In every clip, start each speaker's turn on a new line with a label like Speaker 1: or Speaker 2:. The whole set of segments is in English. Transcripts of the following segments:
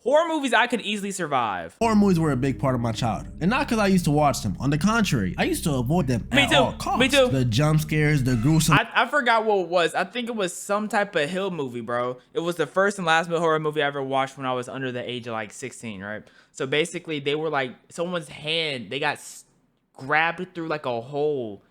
Speaker 1: Horror movies I could easily survive.
Speaker 2: Horror movies were a big part of my childhood. And not because I used to watch them. On the contrary, I used to avoid them at all costs.
Speaker 1: Me too.
Speaker 2: The jump scares, the gruesome.
Speaker 1: I forgot what it was. I think it was some type of Hill movie, bro. It was the first and last horror movie I ever watched when I was under the age of like 16, right? So basically they were like someone's hand, they got grabbed through like a hole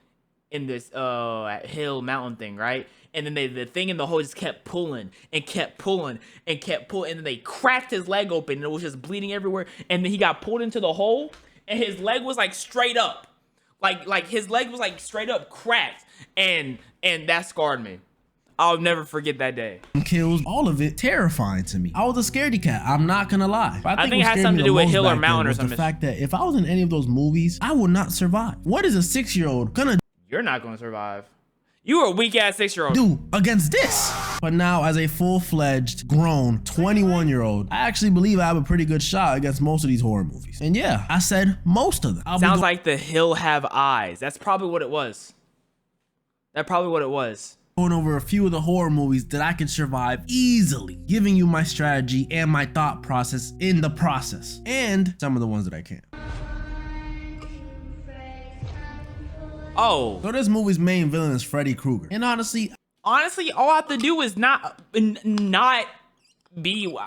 Speaker 1: in this hill mountain thing, right? And then the thing in the hole just kept pulling and kept pulling and kept pulling, and then they cracked his leg open and it was just bleeding everywhere, and then he got pulled into the hole and his leg was like straight up, like his leg was like straight up cracked, and that scarred me. I'll never forget that day.
Speaker 2: Kills, all of it terrifying to me. I was a scaredy cat, I'm not gonna lie.
Speaker 1: I think it had something to do with Hill or Mountain or something.
Speaker 2: The fact that if I was in any of those movies, I would not survive. What is a 6-year-old gonna do?
Speaker 1: You're not gonna survive. You were a weak ass 6-year-old.
Speaker 2: Do against this? But now as a full-fledged, grown 21-year-old, I actually believe I have a pretty good shot against most of these horror movies. And yeah, I said most of them.
Speaker 1: Sounds like the Hill have eyes. That's probably what it was. That's probably what it was.
Speaker 2: Going over a few of the horror movies that I can survive easily, giving you my strategy and my thought process in the process, and some of the ones that I can't.
Speaker 1: Oh.
Speaker 2: So this movie's main villain is Freddy Krueger. And honestly,
Speaker 1: all I have to do is not be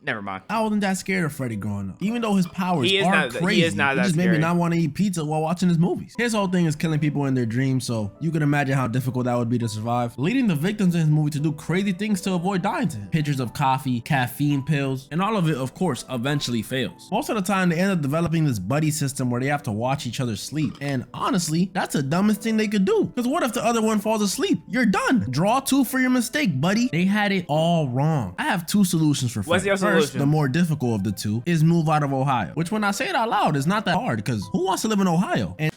Speaker 1: never mind.
Speaker 2: I wasn't that scared of Freddy growing up. Even though his powers are crazy,
Speaker 1: he is not that
Speaker 2: just
Speaker 1: scary.
Speaker 2: made me not want to eat pizza while watching his movies. His whole thing is killing people in their dreams, so you can imagine how difficult that would be to survive. Leading the victims in his movie to do crazy things to avoid dying to him. Pictures of coffee, caffeine pills, and all of it, of course, eventually fails. Most of the time, they end up developing this buddy system where they have to watch each other sleep. And honestly, that's the dumbest thing they could do. Because what if the other one falls asleep? You're done. Draw 2 for your mistake, buddy. They had it all wrong. I have 2 solutions for Freddy.
Speaker 1: What's your solution?
Speaker 2: First, the more difficult of the 2 is move out of Ohio, which when I say it out loud, it's not that hard because who wants to live in Ohio? And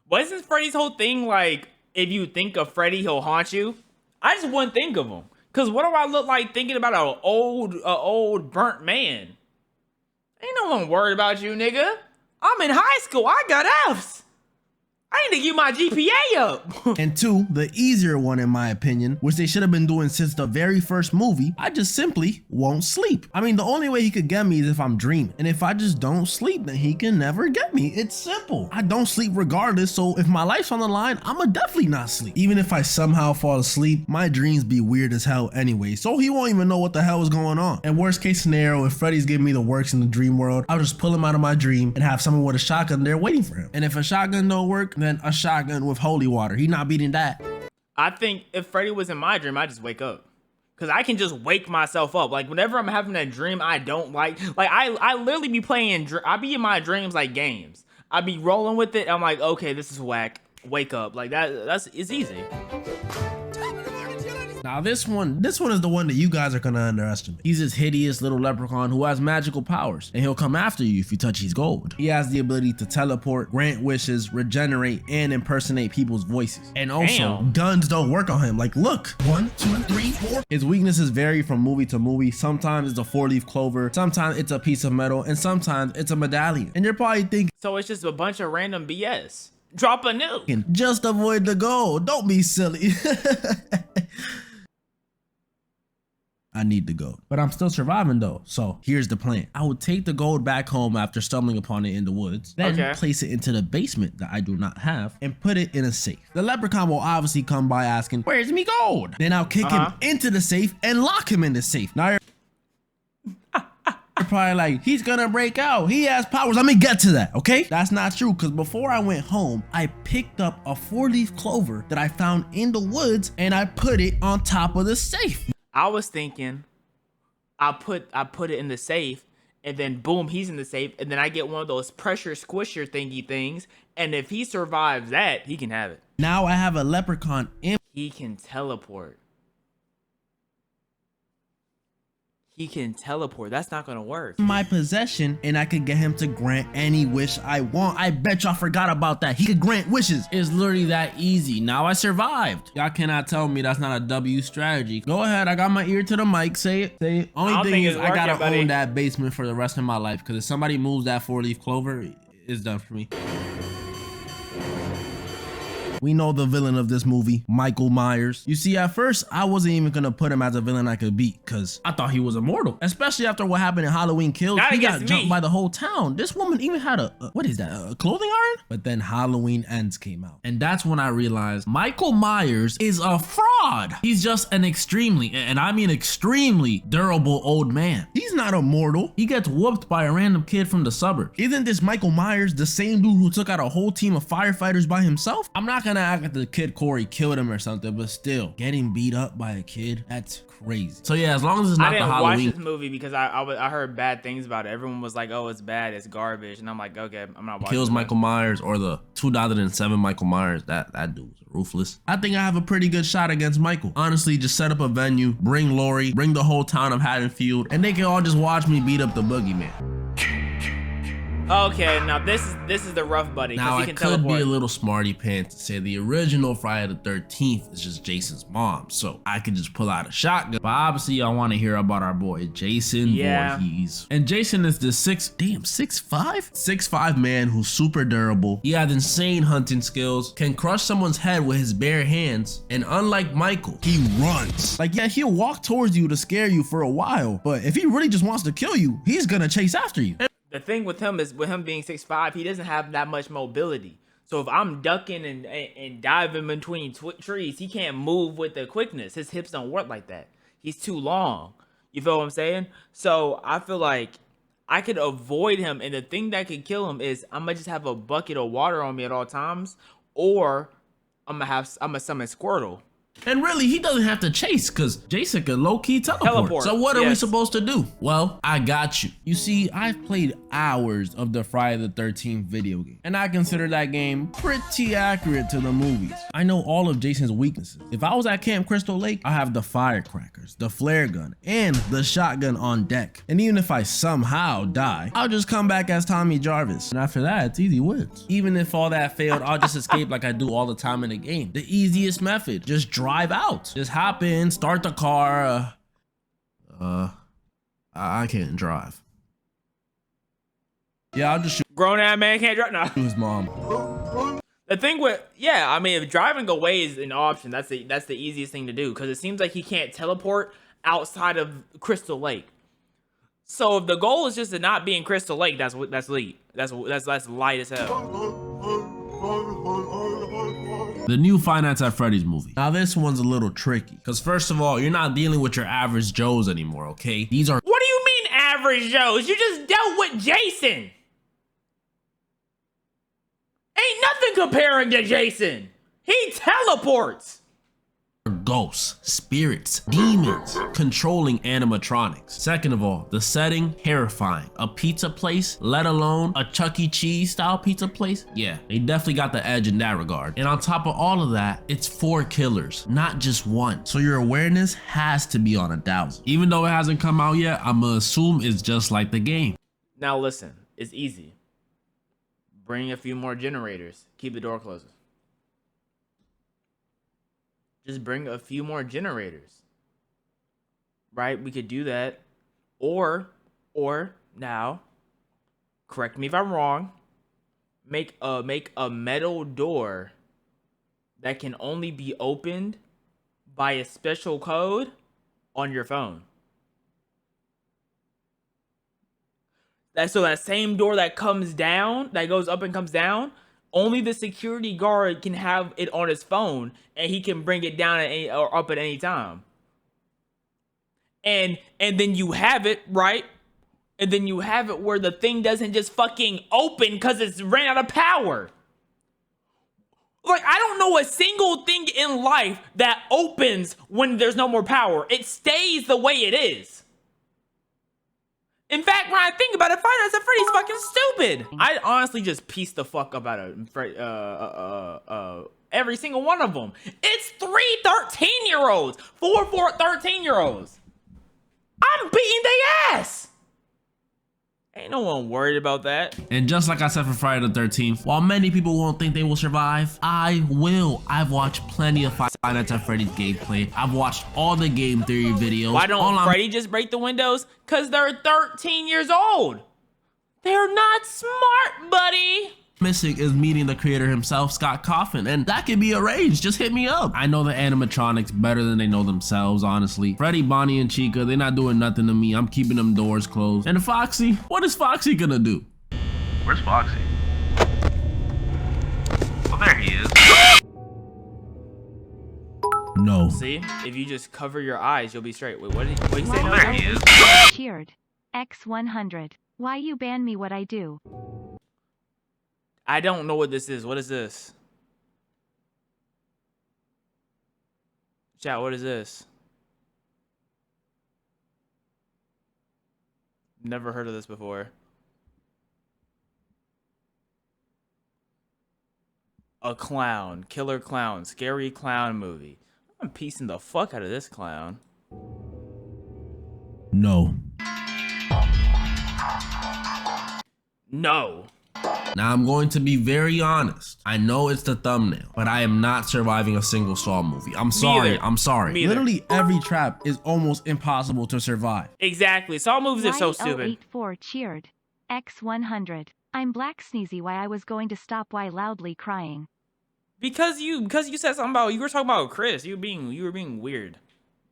Speaker 1: wasn't Freddy's whole thing like, if you think of Freddy, he'll haunt you? I just wouldn't think of him. Cause what do I look like thinking about an old burnt man? Ain't no one worried about you, nigga. I'm in high school. I got F's. I need to get my GPA up.
Speaker 2: And 2, the easier one in my opinion, which they should have been doing since the very first movie, I just simply won't sleep. I mean, the only way he could get me is if I'm dreaming. And if I just don't sleep, then he can never get me. It's simple. I don't sleep regardless, so if my life's on the line, I'ma definitely not sleep. Even if I somehow fall asleep, my dreams be weird as hell anyway, so he won't even know what the hell is going on. And worst case scenario, if Freddy's giving me the works in the dream world, I'll just pull him out of my dream and have someone with a shotgun there waiting for him. And if a shotgun don't work, then a shotgun with holy water. He not beating that.
Speaker 1: I think if Freddy was in my dream, I just wake up. Cause I can just wake myself up. Like whenever I'm having a dream I don't like I literally be playing, I be in my dreams like games. I be rolling with it. I'm like, okay, this is whack. Wake up. Like it's easy.
Speaker 2: Now this one is the one that you guys are gonna underestimate. He's this hideous little leprechaun who has magical powers, and he'll come after you if you touch his gold. He has the ability to teleport, grant wishes, regenerate, and impersonate people's voices. And also, guns don't work on him. Like, look, 1, 2, 3, 4. His weaknesses vary from movie to movie. Sometimes it's a 4-leaf clover, sometimes it's a piece of metal, and sometimes it's a medallion. And you're probably thinking,
Speaker 1: so it's just a bunch of random BS. Drop a nuke.
Speaker 2: Just avoid the gold. Don't be silly. I need the gold, but I'm still surviving though. So here's the plan. I will take the gold back home after stumbling upon it in the woods, then place it into the basement that I do not have and put it in a safe. The leprechaun will obviously come by asking, where's me gold? Then I'll kick him into the safe and lock him in the safe. Now you're probably like, he's gonna break out. He has powers. Let me get to that, okay? That's not true, because before I went home, I picked up a 4-leaf clover that I found in the woods and I put it on top of the safe.
Speaker 1: I was thinking I put it in the safe, and then boom, he's in the safe, and then I get one of those pressure squisher thingy things, and if he survives that, he can have it.
Speaker 2: Now I have a leprechaun in.
Speaker 1: He can teleport. He can teleport. That's not gonna work.
Speaker 2: My possession, and I could get him to grant any wish I want. I bet y'all forgot about that. He could grant wishes. It's literally that easy. Now I survived. Y'all cannot tell me that's not a W strategy. Go ahead. I got my ear to the mic. Say it. Say it. Only thing is, I gotta own that basement for the rest of my life, because if somebody moves that 4-leaf clover, it's done for me. We know the villain of this movie, Michael Myers. You see, at first, I wasn't even gonna put him as a villain I could beat, because I thought he was immortal. Especially after what happened in Halloween Kills. He got jumped by the whole town. This woman even had what is that, a clothing iron? But then Halloween Ends came out. And that's when I realized Michael Myers is a fraud. He's just an extremely, and I mean extremely, durable old man. He's not immortal. He gets whooped by a random kid from the suburbs. Isn't this Michael Myers the same dude who took out a whole team of firefighters by himself? I'm not gonna act like the kid Corey killed him or something, but still, getting beat up by a kid, that's crazy. So yeah, as long as it's not the Halloween.
Speaker 1: I didn't watch this movie because I heard bad things about it. Everyone was like, oh, it's bad, it's garbage. And I'm like, okay, I'm not watching.
Speaker 2: Kills Michael Myers, or the 2007 Michael Myers, that dude was ruthless. I think I have a pretty good shot against Michael. Honestly, just set up a venue, bring Lori, bring the whole town of Haddonfield, and they can all just watch me beat up the boogeyman.
Speaker 1: Okay, now this is the rough buddy.
Speaker 2: Now
Speaker 1: he
Speaker 2: I
Speaker 1: can
Speaker 2: could
Speaker 1: teleport.
Speaker 2: be a little smarty pants and say the original Friday the 13th is just Jason's mom, so I could just pull out a shotgun. But obviously y'all want to hear about our boy Jason Voorhees. And Jason is the 6'5" man who's super durable. He has insane hunting skills, can crush someone's head with his bare hands, and unlike Michael, he runs. Like, yeah, he'll walk towards you to scare you for a while, but if he really just wants to kill you, he's gonna chase after you.
Speaker 1: The thing with him is, with him being 6'5", he doesn't have that much mobility. So if I'm ducking and diving between trees, he can't move with the quickness. His hips don't work like that. He's too long. You feel what I'm saying? So I feel like I could avoid him, and the thing that could kill him is I'm gonna just have a bucket of water on me at all times, or I'm gonna summon Squirtle.
Speaker 2: And really, he doesn't have to chase, because Jason can low-key teleport. So what are we supposed to do? Well, I got you. You see, I've played hours of the Friday the 13th video game, and I consider that game pretty accurate to the movies. I know all of Jason's weaknesses. If I was at Camp Crystal Lake, I have the firecrackers, the flare gun, and the shotgun on deck. And even if I somehow die, I'll just come back as Tommy Jarvis. And after that, it's easy wins. Even if all that failed, I'll just escape like I do all the time in the game. The easiest method, just drive out. Just hop in, start the car. I can't drive. Yeah, I'll just shoot.
Speaker 1: Grown ass man can't drive. No.
Speaker 2: His mom.
Speaker 1: The thing with, yeah, I mean, if driving away is an option, that's the easiest thing to do, because it seems like he can't teleport outside of Crystal Lake. So if the goal is just to not be in Crystal Lake, that's elite. That's light as hell.
Speaker 2: The new Five Nights at Freddy's movie. Now this one's a little tricky, because first of all, you're not dealing with your average Joes anymore, okay? These are—
Speaker 1: What do you mean average Joes? You just dealt with Jason. Ain't nothing comparing to Jason. He teleports.
Speaker 2: Ghosts, spirits, demons, controlling animatronics. Second of all, the setting, terrifying. A pizza place, let alone a Chuck E. Cheese style pizza place? Yeah, they definitely got the edge in that regard. And on top of all of that, it's 4 killers, not just one. So your awareness has to be on 1,000. Even though it hasn't come out yet, I'ma assume it's just like the game.
Speaker 1: Now listen, it's easy. Bring a few more generators. Keep the door closed. Just bring a few more generators, right? We could do that. Or now, correct me if I'm wrong, make a metal door that can only be opened by a special code on your phone. So that same door that comes down, that goes up and comes down, only the security guard can have it on his phone, and he can bring it down or up at any time. And then you have it, right? And then you have it where the thing doesn't just fucking open because it's ran out of power. Like, I don't know a single thing in life that opens when there's no more power. It stays the way it is. In fact, when I think about it, Five Nights at Freddy's fucking stupid. I honestly just pieced the fuck up out of every single one of them. It's 3 13-year-olds, 4 13-year-olds. I'm beating their ass. Ain't no one worried about that.
Speaker 2: And just like I said for Friday the 13th, while many people won't think they will survive, I will. I've watched plenty of Five Nights at Freddy's gameplay. I've watched all the game theory videos.
Speaker 1: Why don't Freddy just break the windows? Because they're 13 years old. They're not smart, buddy.
Speaker 2: Missing is meeting the creator himself, Scott Coffin, and that can be arranged. Just hit me up. I know the animatronics better than they know themselves, honestly. Freddy, Bonnie, and Chica, they're not doing nothing to me. I'm keeping them doors closed. And Foxy, what is Foxy gonna do?
Speaker 3: Where's Foxy? Oh, there he is.
Speaker 2: No.
Speaker 1: See, if you just cover your eyes, you'll be straight. Wait, what did you say?
Speaker 3: Oh, there he is.
Speaker 4: Cheered. X100. Why you ban me what I do?
Speaker 1: I don't know what this is. What is this? Chat, what is this? Never heard of this before. A clown. Killer clown. Scary clown movie. I'm piecing the fuck out of this clown.
Speaker 2: No.
Speaker 1: No.
Speaker 2: Now I'm going to be very honest. I know it's the thumbnail, but I am not surviving a single Saw movie. I'm sorry.
Speaker 1: Neither.
Speaker 2: I'm sorry.
Speaker 1: Me either.
Speaker 2: Literally every trap is almost impossible to survive.
Speaker 1: Exactly. Saw movies are so stupid.
Speaker 4: 84 cheered. X100. I'm Black Sneezy. Why I was going to stop. Why loudly crying?
Speaker 1: Because you said something about, you were talking about Chris. You were being weird.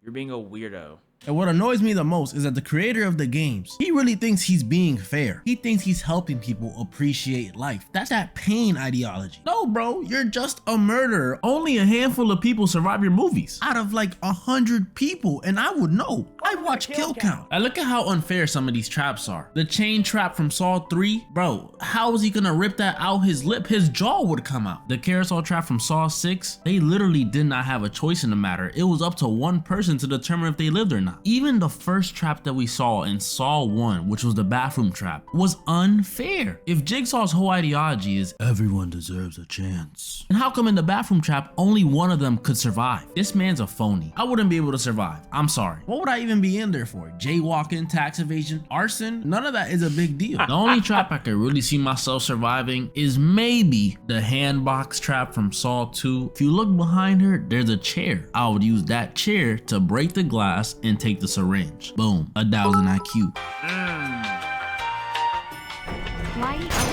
Speaker 1: You're being a weirdo.
Speaker 2: And what annoys me the most is that the creator of the games, he really thinks he's being fair. He thinks he's helping people appreciate life. That's that pain ideology. No, bro, you're just a murderer. Only a handful of people survive your movies. Out of like 100 people, and I would know. I watch kill count. And look at how unfair some of these traps are. The chain trap from Saw 3, bro, how is he gonna rip that out his lip? His jaw would come out. The carousel trap from Saw 6, they literally did not have a choice in the matter. It was up to one person to determine if they lived or not. Even the first trap that we saw in Saw 1, which was the bathroom trap, was unfair. If Jigsaw's whole ideology is everyone deserves a chance, and how come in the bathroom trap only one of them could survive? This man's a phony. I wouldn't be able to survive. I'm sorry. What would I even be in there for? Jaywalking, tax evasion, arson? None of that is a big deal. The only trap I could really see myself surviving is maybe the handbox trap from Saw 2. If you look behind her, there's a chair. I would use that chair to break the glass and take the syringe. Boom, 1000 IQ.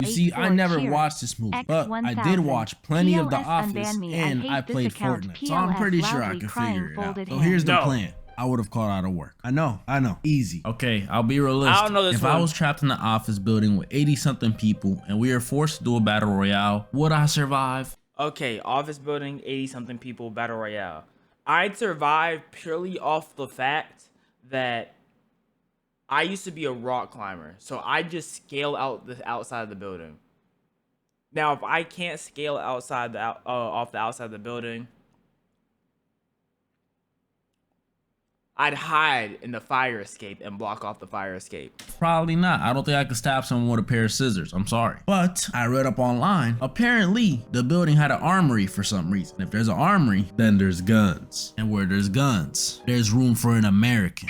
Speaker 2: You see, I never watched this movie, but I did watch plenty of The Office, and I played Fortnite, so I'm pretty sure I could figure it out. So here's the plan. I would have called out of work. I know, easy. Okay, I'll be realistic.
Speaker 1: I don't know this
Speaker 2: If
Speaker 1: one.
Speaker 2: I was trapped in the office building with 80-something people, and we were forced to do a battle royale, would I survive?
Speaker 1: Okay, office building, 80-something people, battle royale. I'd survive purely off the fact that I used to be a rock climber, so I just scale out the outside of the building. Now, if I can't scale outside the off the outside of the building, I'd hide in the fire escape and block off the fire escape.
Speaker 2: Probably not. I don't think I could stab someone with a pair of scissors. I'm sorry. But I read up online. Apparently, the building had an armory for some reason. If there's an armory, then there's guns. And where there's guns, there's room for an American.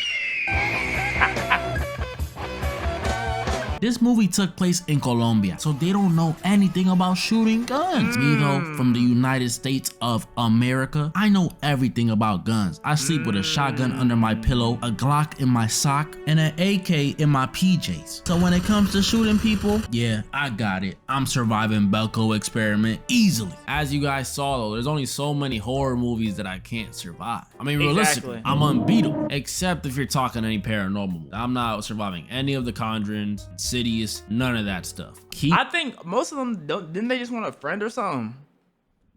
Speaker 2: This movie took place in Colombia, so they don't know anything about shooting guns. Me though, from the United States of America, I know everything about guns. I sleep with a shotgun under my pillow, a Glock in my sock, and an AK in my PJs. So when it comes to shooting people, yeah, I got it. I'm surviving Belco experiment easily. As you guys saw though, there's only so many horror movies that I can't survive. I mean, realistically, I'm unbeatable, except if you're talking any paranormal movie. I'm not surviving any of the Conjurings, Insidious, none of that stuff.
Speaker 1: I think most of them didn't they just want a friend or something?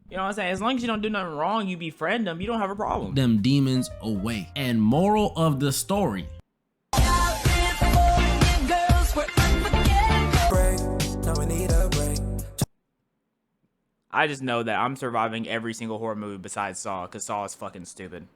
Speaker 1: You know what I'm saying? As long as you don't do nothing wrong, you befriend them, you don't have a problem.
Speaker 2: Them demons away. And moral of the story.
Speaker 1: I just know that I'm surviving every single horror movie besides Saw, because Saw is fucking stupid.